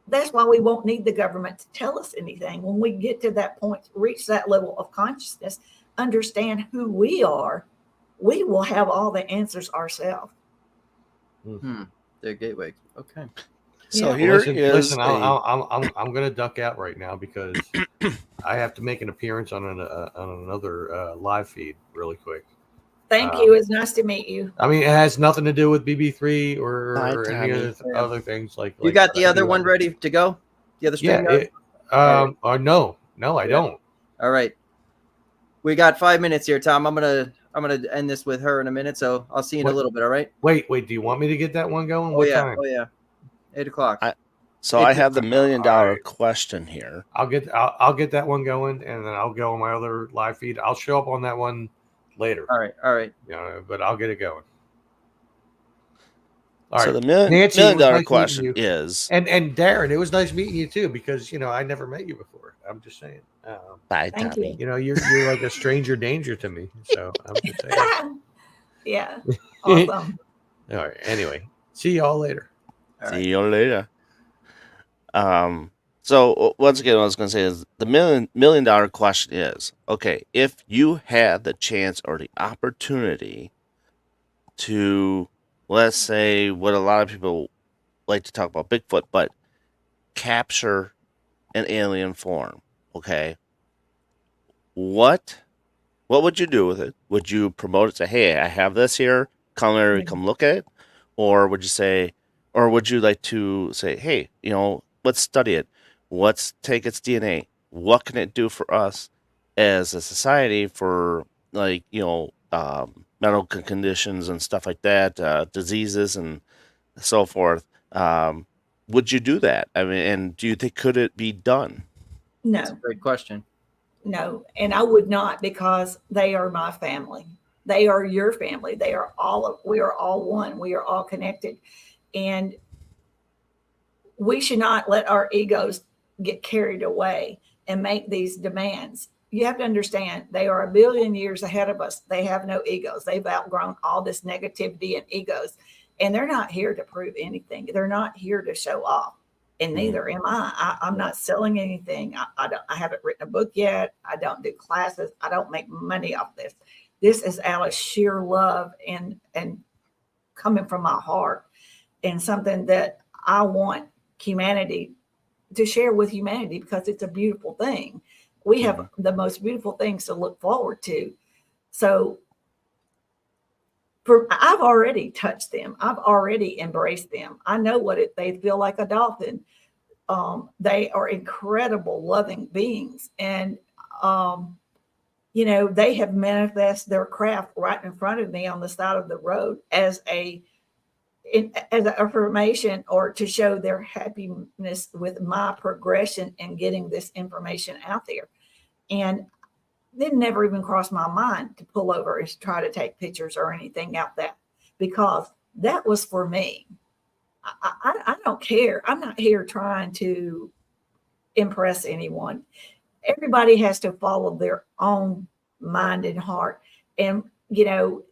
that's why we won't need the government to tell us anything. When we get to that point, reach that level of consciousness, understand who we are, we will have all the answers ourselves. Their gateway. Okay. So Yeah. Listen, I'm going to duck out right now because I have to make an appearance on another live feed really quick. Thank you. It's nice to meet you. I mean, it has nothing to do with BB3 or Hi, any Tommy. other things like. You got the other one ready to go? The other stream? No, I don't. All right. We got 5 minutes here, Tom. I'm gonna end this with her in a minute, so I'll see you in a little bit. All right. Wait. Do you want me to get that one going? What time? Oh yeah. 8 o'clock. I have the $1 million question here. I'll get that one going, and then I'll go on my other live feed. I'll show up on that one later. All right. But I'll get it going. All so right. the Nancy, $1 million nice question is, and Darin, it was nice meeting you too, because I never met you before. I'm just saying. Bye, Thank Tommy. you. You're like a stranger danger to me. So I'm just saying. Yeah. Awesome. All right. Anyway, see y'all later. See you later. So once again, what I was going to say is the $1 million question is, okay, if you had the chance or the opportunity to, let's say, what a lot of people like to talk about Bigfoot, but capture an alien form, okay, what would you do with it? Would you promote it? Say, hey, I have this here. Come look at it, or would you say, or would you like to say, hey, let's study it. Let's take its DNA. What can it do for us as a society for medical conditions and stuff like that, diseases and so forth? Would you do that? I mean, and do you think could it be done? No. That's a great question. No, and I would not, because they are my family. They are your family. We are all one. We are all connected. And we should not let our egos get carried away and make these demands. You have to understand, they are 1 billion years ahead of us. They have no egos. They've outgrown all this negativity and egos, and they're not here to prove anything. They're not here to show off, and neither am I. I'm not selling anything. I haven't written a book yet. I don't do classes. I don't make money off this. This is out of sheer love and coming from my heart, and something that I want humanity to share with humanity, because it's a beautiful thing. We have the most beautiful things to look forward to. So I've already touched them. I've already embraced them. I know they feel like a dolphin. They are incredible, loving beings. And, they have manifested their craft right in front of me on the side of the road as an affirmation, or to show their happiness with my progression and getting this information out there. And it never even crossed my mind to pull over and try to take pictures or anything out that, because that was for me. I don't care. I'm not here trying to impress anyone. everybody has to follow their own mind and heart. And,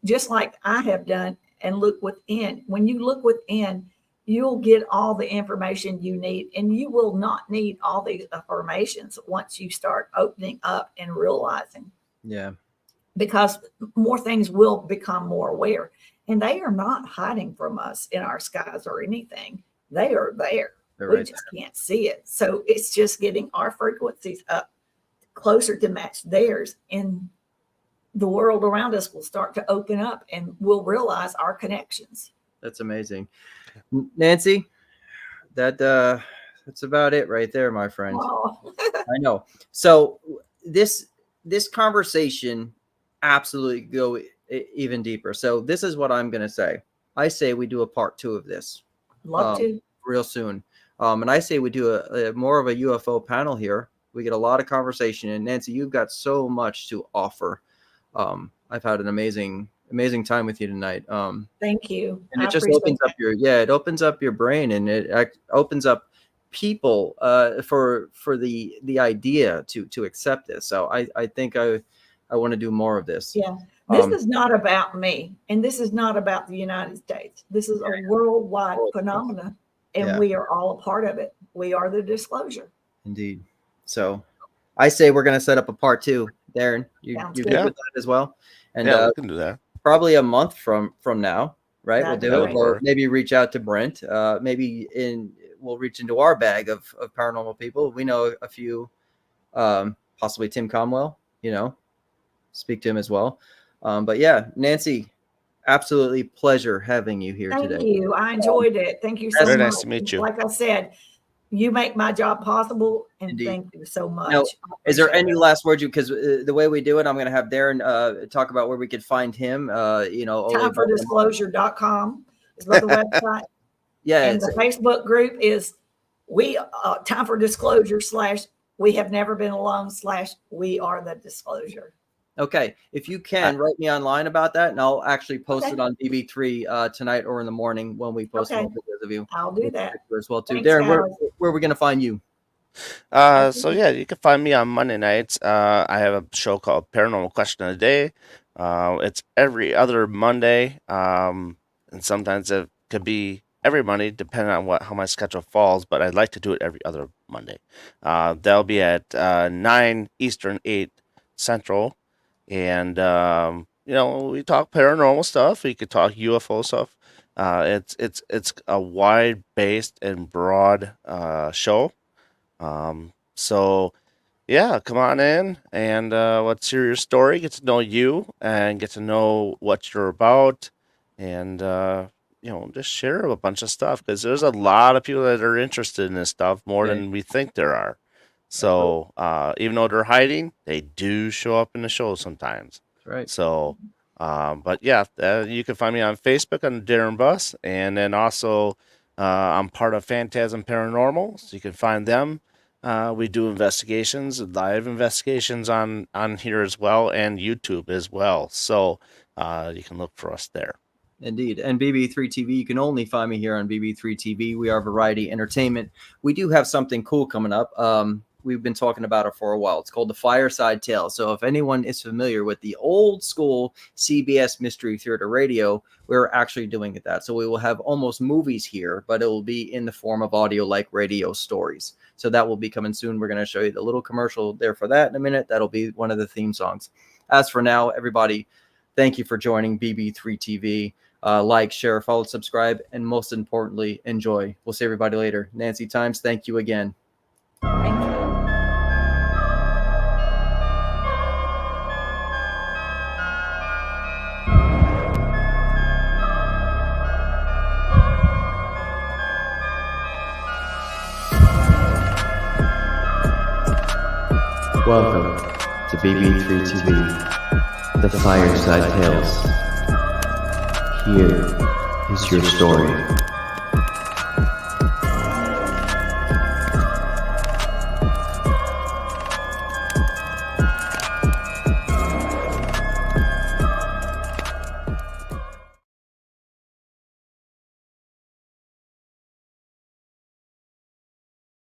just like I have done, and look within. When you look within, you'll get all the information you need, and you will not need all these affirmations once you start opening up and realizing. Yeah. Because more things will become more aware, and they are not hiding from us in our skies or anything. They are there. They're We right just can't see it. So it's just getting our frequencies up closer to match theirs, and the world around us will start to open up, and we'll realize our connections. That's amazing. Nancy, that's about it right there, my friend. Oh. I know. So this conversation absolutely go even deeper. So this is what I'm going to say. I say we do a part 2 of this. Love to. Real soon. And I say we do a more of a UFO panel here. We get a lot of conversation. And Nancy, you've got so much to offer. I've had an amazing time with you tonight. Thank you. And it just opens up it opens up your brain, and it opens up people for the idea to accept this. So I think I want to do more of this. Yeah. This is not about me, and this is not about the United States. This is a worldwide phenomenon, and we are all a part of it. We are the disclosure. Indeed. So I say we're going to set up a part 2. Darin, you good with that as well? And we can do that. Probably a month from now, right? That's we'll do right. it, or maybe reach out to Brent. We'll reach into our bag of paranormal people. We know a few, possibly Tim Comwell. Speak to him as well. But yeah, Nancy, absolutely pleasure having you here today. Thank you. I enjoyed it. Thank you so much. Very nice to meet you. Like I said, you make my job possible, and Indeed. thank you so much. Now, is there any last words? Because the way we do it, I'm going to have Darin talk about where we could find him. Timefordisclosure.com is the website. Yeah. And the Facebook group is Time for Disclosure / We Have Never Been Alone / We Are the Disclosure. Okay. If you can, write me online about that, and I'll actually post it on BB3 tonight or in the morning when we post more videos of you. I'll do that as well too. Thanks, Darin, where guys. are we going to find you? So yeah, you can find me on Monday nights. I have a show called Paranormal Question of the Day. It's every other Monday, and sometimes it could be every Monday, depending on how my schedule falls. But I'd like to do it every other Monday. That'll be at 9 Eastern, 8 Central, and we talk paranormal stuff. We could talk UFO stuff. It's a wide-based and broad show. So yeah, come on in and let's hear your story, get to know you and get to know what you're about, and just share a bunch of stuff, because there's a lot of people that are interested in this stuff more than we think there are. So even though they're hiding, they do show up in the show sometimes. That's right. So but yeah, you can find me on Facebook on Darin Buss, and then also I'm part of Phantasm Paranormal, so you can find them. We do investigations, live investigations on here as well, and YouTube as well. So you can look for us there. Indeed. And BB3 TV, you can only find me here on BB3 TV. We are Variety Entertainment. We do have something cool coming up. We've been talking about it for a while. It's called The Fireside Tale. So if anyone is familiar with the old school CBS Mystery Theater Radio, we're actually doing that. So we will have almost movies here, but it will be in the form of audio like radio stories. So that will be coming soon. We're going to show you the little commercial there for that in a minute. That'll be one of the theme songs. As for now, everybody, thank you for joining BB3 TV. Like, share, follow, subscribe, and most importantly, enjoy. We'll see everybody later. Nancy Times, thank you again. Thank you. Welcome to BB3 TV, The Fireside Tales. Here is your story.